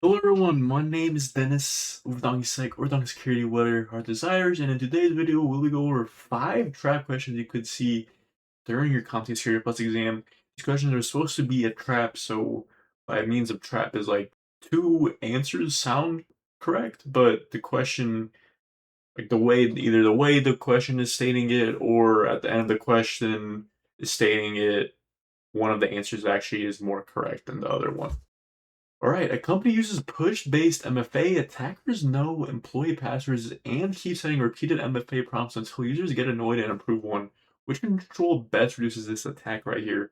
Hello everyone, my name is Dennis with DonkeySec or Donkey Security, what are our desires, and in today's video we'll go over 5 trap questions you could see during your CompTIA Security Plus exam. These questions are supposed to be a trap, so by means of trap is like 2 answers sound correct, but the question, like either the way the question is stating it or at the end of the question is stating it, one of the answers actually is more correct than the other one. All right, a company uses push-based MFA. Attackers know employee passwords and keep sending repeated MFA prompts until users get annoyed and approve one. Which control best reduces this attack right here?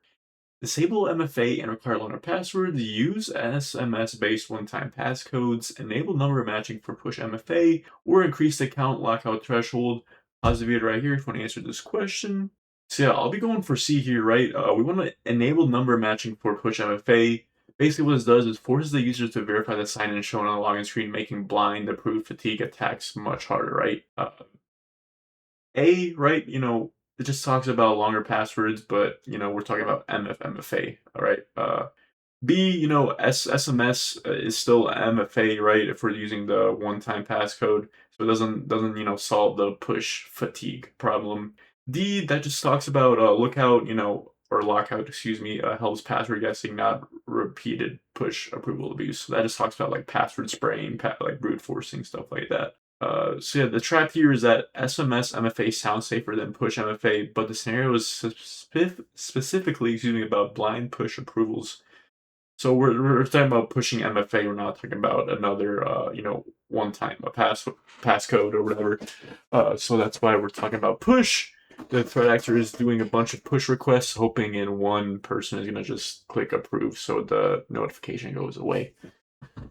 Disable MFA and require longer passwords. Use SMS-based one-time passcodes. Enable number matching for push MFA, or increase the account lockout threshold. Pause the video right here if you want to answer this question. So yeah, I'll be going for C here, right? We want to enable number matching for push MFA. Basically, what this does is forces the user to verify the sign-in shown on the login screen, making blind approved fatigue attacks much harder, right? Right, it just talks about longer passwords, but, we're talking about MFA, all right? B, SMS is still MFA, right, if we're using the one-time passcode, so it doesn't solve the push fatigue problem. D, that just talks about lookout, or lockout, excuse me, helps password guessing, not repeated push approval abuse. So that just talks about like password spraying, like brute forcing, stuff like that. So yeah, the trap here is that SMS MFA sounds safer than push MFA, but the scenario is specifically, about blind push approvals. So we're talking about pushing MFA. We're not talking about another, one-time passcode or whatever. So that's why we're talking about push. The threat actor is doing a bunch of push requests, hoping in one person is going to just click approve, so the notification goes away. All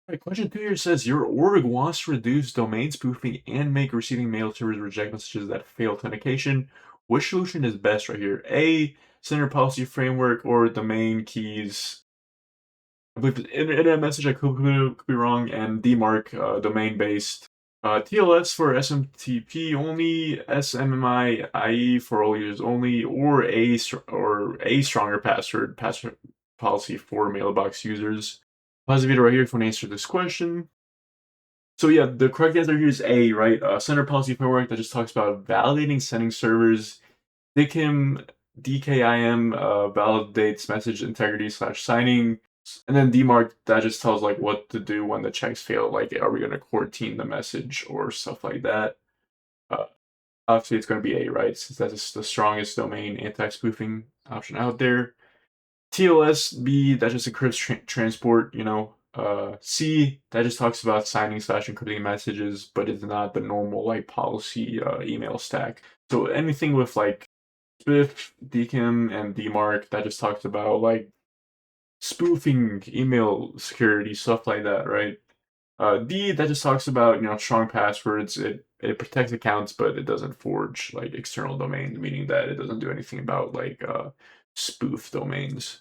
right, question 2 here says, your org wants to reduce domain spoofing and make receiving mail servers reject messages that fail authentication. Which solution is best right here? A, Center Policy Framework, or domain keys? I believe in a message I could be wrong, and DMARC, domain-based. TLS for SMTP only, SMMI IE for all users only, or a stronger password policy for mailbox users. Pause the video right here if you want to answer this question. So yeah, the correct answer here is A, right? Center Policy Framework that just talks about validating sending servers. DKIM validates message integrity / signing. And then DMARC, that just tells like what to do when the checks fail, like are we going to quarantine the message or stuff like that. Obviously it's going to be A, right, since that's the strongest domain anti-spoofing option out there. TLS, B, that just encrypts transport, C, that just talks about signing / encrypting messages, but it's not the normal like policy email stack. So anything with like SPIF, DKIM, and DMARC, that just talks about like spoofing email security, stuff like that, right? D, that just talks about, strong passwords. It protects accounts, but it doesn't forge like external domains, meaning that it doesn't do anything about like spoof domains.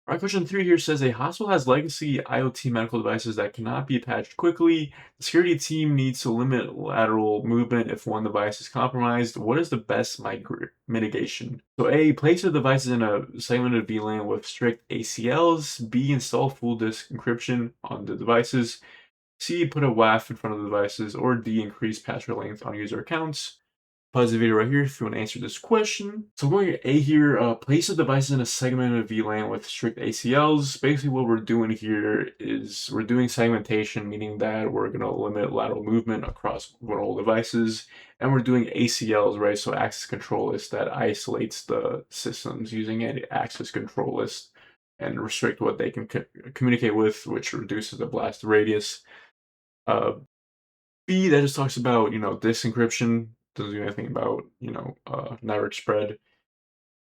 All right, question 3 here says a hospital has legacy IoT medical devices that cannot be patched quickly. The security team needs to limit lateral movement if one device is compromised. What is the best mitigation? So A, place the devices in a segmented VLAN with strict ACLs. B, install full disk encryption on the devices. C, put a WAF in front of the devices. Or D, increase password length on user accounts. Pause the video right here if you want to answer this question. So going to A here, place the devices in a segmented VLAN with strict ACLs. Basically what we're doing here is we're doing segmentation, meaning that we're going to limit lateral movement across vulnerable devices. And we're doing ACLs, right? So access control list that isolates the systems using an access control list and restrict what they can communicate with, which reduces the blast radius. B, that just talks about, disk encryption. Doesn't do anything about, network spread.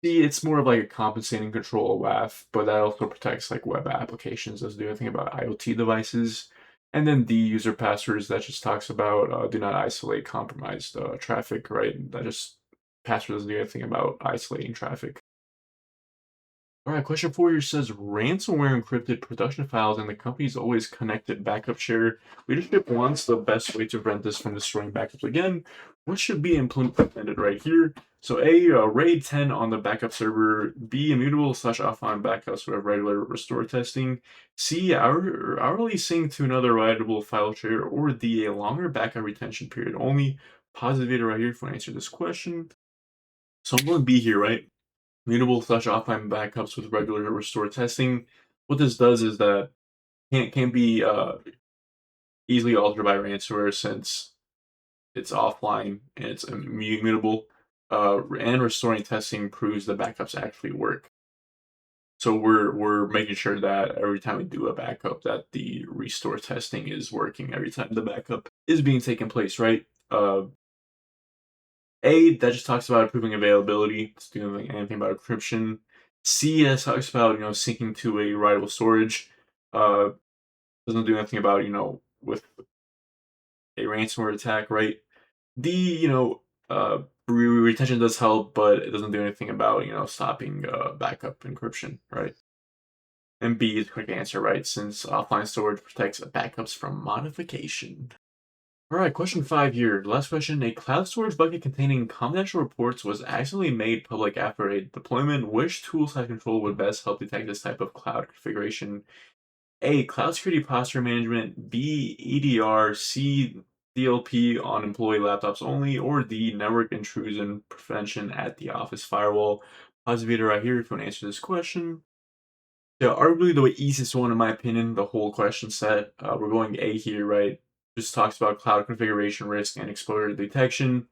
C, it's more of like a compensating control WAF, but that also protects like web applications. Doesn't do anything about IoT devices. And then D, user passwords, that just talks about do not isolate compromised traffic, right? That just password doesn't do anything about isolating traffic. All right, question 4 here says ransomware encrypted production files and the company's always connected backup share. Leadership wants the best way to prevent this from destroying backups again. what should be implemented right here? So A, RAID 10 on the backup server. B, immutable slash offline backups with regular restore testing. C, hourly sync to another writable file share. Or D, a longer backup retention period. Only pause the video right here if you want to answer this question. So I'm going B here, right? Immutable slash offline backups with regular restore testing. What this does is that can't be easily altered by ransomware since it's offline and it's immutable. And restoring testing proves the backups actually work. So we're making sure that every time we do a backup, that the restore testing is working every time the backup is being taken place, right? A, that just talks about improving availability. It's doing anything about encryption. C, that talks about syncing to a writable storage. Uh, doesn't do anything about with a ransomware attack, right? D, retention does help, but it doesn't do anything about stopping backup encryption, right? And B is quick answer, right? Since offline storage protects backups from modification. All right, question 5 here. Last question. A cloud storage bucket containing confidential reports was accidentally made public after a deployment. Which tools have control would best help detect this type of cloud configuration? A, cloud security posture management. B, EDR. C, DLP on employee laptops only. Or D, network intrusion prevention at the office firewall. Pause the video right here if you want to answer this question. Yeah, arguably the easiest one in my opinion, the whole question set. We're going A here, right? Just talks about cloud configuration risk and exposure detection.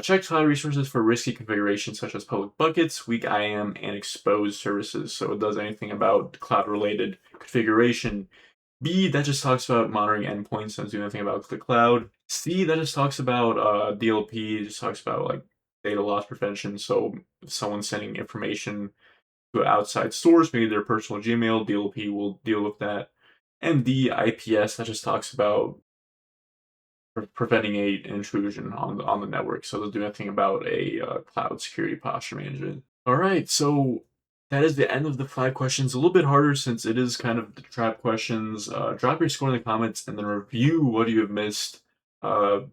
Check cloud resources for risky configurations such as public buckets, weak IAM, and exposed services. So it does anything about cloud-related configuration. B, that just talks about monitoring endpoints, doesn't do anything about the cloud. C, that just talks about DLP, just talks about like data loss prevention. So if someone's sending information to an outside source, maybe their personal Gmail, DLP will deal with that. And D, IPS, that just talks about preventing a intrusion on the network. So they'll do nothing about a cloud security posture management. All right, so that is the end of the 5 questions. A little bit harder since it is kind of the trap questions. Drop your score in the comments and then review what you have missed. I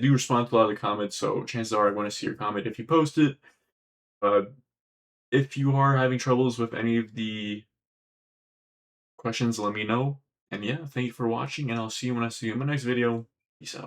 do respond to a lot of the comments, so chances are I want to see your comment if you post it. Uh, if you are having troubles with any of the questions, let me know. And yeah, thank you for watching, and I'll see you when I see you in my next video. Peace out.